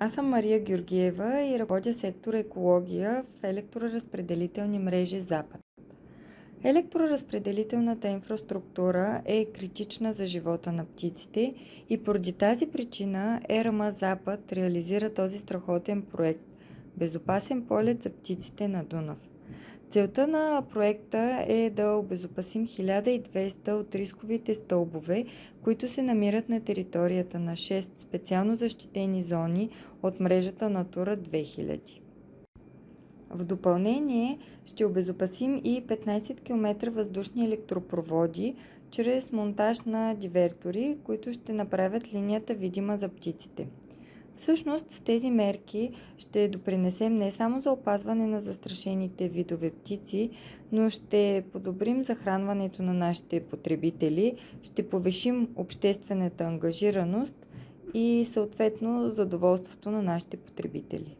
Аз съм Мария Георгиева и ръководя сектор екология в електроразпределителни мрежи Запад. Електроразпределителната инфраструктура е критична за живота на птиците и поради тази причина ЕРМ Запад реализира този страхотен проект – безопасен полет за птиците на Дунав. Целта на проекта е да обезопасим 1200 от рисковите стълбове, които се намират на територията на 6 специално защитени зони от мрежата Натура 2000. В допълнение ще обезопасим и 15 км въздушни електропроводи чрез монтаж на дивертори, които ще направят линията видима за птиците. Всъщност с тези мерки ще допринесем не само за опазване на застрашените видове птици, но ще подобрим захранването на нашите потребители, ще повишим обществената ангажираност и съответно задоволството на нашите потребители.